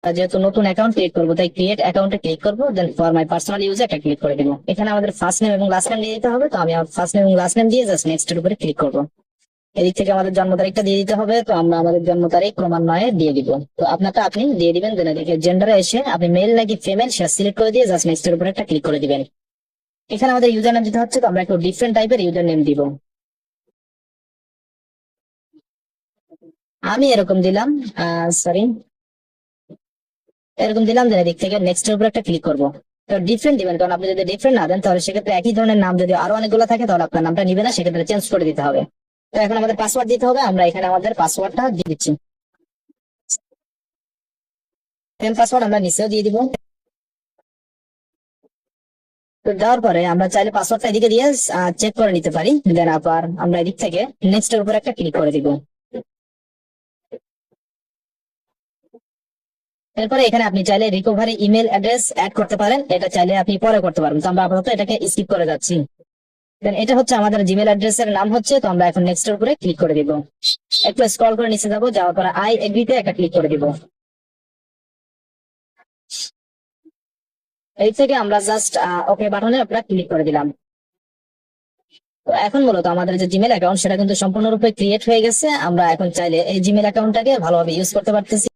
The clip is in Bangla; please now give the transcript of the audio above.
যেহেতু নতুন অ্যাকাউন্ট ক্রিয়েট করবো তাই ক্রিয়েট অ্যাকাউন্টে ক্লিক করবো, দেন ফর মাই পার্সোনাল ইউজ একটা ক্লিক করে দিব। এখানে আমাদের ফার্স্ট নেম এবং লাস্ট নেম দিয়ে দিতে হবে, তো আমি আমার ফার্স্ট নেম এবং লাস্ট নেম দিয়ে জাস্ট নেক্সট এর উপরে ক্লিক করবো। এদিক থেকে আমাদের জন্ম তারিখটা দিয়ে দিতে হবে, তো আমরা আমাদের জন্ম তারিখ ক্রমান্বয়ে দিয়ে দিব। তো আপনারটা আপনি দিয়ে দিবেন, দেন এদিকে জেন্ডারে এসে আপনি মেল নাকি ফিমেল সেটা সিলেক্ট করে দিয়ে জাস্ট নেক্সট এর উপরে একটা ক্লিক করে দিবেন। এখানে আমাদের ইউজার নেম দিতে হচ্ছে, তো আমরা একটু ডিফারেন্ট টাইপের ইউজার নেম দিব। আমি এরকম দিলাম, সরি, এরকম দিলাম, দেন এদিক থেকে নেক্সট এর উপর একটা ক্লিক করবো। তো ডিফারেন্ট দিবেন, কারণ আপনি যদি ডিফারেন্ট না দেন তাহলে সেক্ষেত্রে একই ধরনের নাম যদি আরো অনেকগুলো থাকে তাহলে আপনার নামটা নিবে না, সেক্ষেত্রে চেঞ্জ করে দিতে হবে। তো এখন আমাদের পাসওয়ার্ড দিতে হবে, আমরা এখানে আমাদের পাসওয়ার্ডটা দিয়ে দিচ্ছি। সেম পাসওয়ার্ড আমরা নিচেও দিয়ে দিব। তো দেওয়ার পরে আমরা চাইলে পাসওয়ার্ডটা এদিকে দিয়ে চেক করে নিতে পারি, দেন আবার আমরা এদিক থেকে নেক্সট এর উপর একটা ক্লিক করে দিব। এরপরে এখানে আপনি চাইলে রিকভারি ইমেল অ্যাড্রেস অ্যাড করতে পারেন, এটা চাইলে আপনি পরে করতে পারবেন, তো আমরা আপাতত এটাকে স্কিপ করে যাচ্ছি। দেন এটা হচ্ছে আমাদের জিমেল অ্যাড্রেসের নাম হচ্ছে, তো আমরা এখন নেক্সট এর উপরে ক্লিক করে দিব। একটু স্ক্রল করে নিচে যাবো, যাওয়ার পরে আই এগ্রিতে একটা ক্লিক করে দিব। এই থেকে আমরা জাস্ট ওকে বাটনে আমরা ক্লিক করে দিলাম। তো এখন মূলত আমাদের যে জিমেল অ্যাকাউন্ট সেটা কিন্তু সম্পূর্ণরূপে ক্রিয়েট হয়ে গেছে। আমরা এখন চাইলে এই জিমেল অ্যাকাউন্টটাকে ভালোভাবে ইউজ করতে পারতেছি।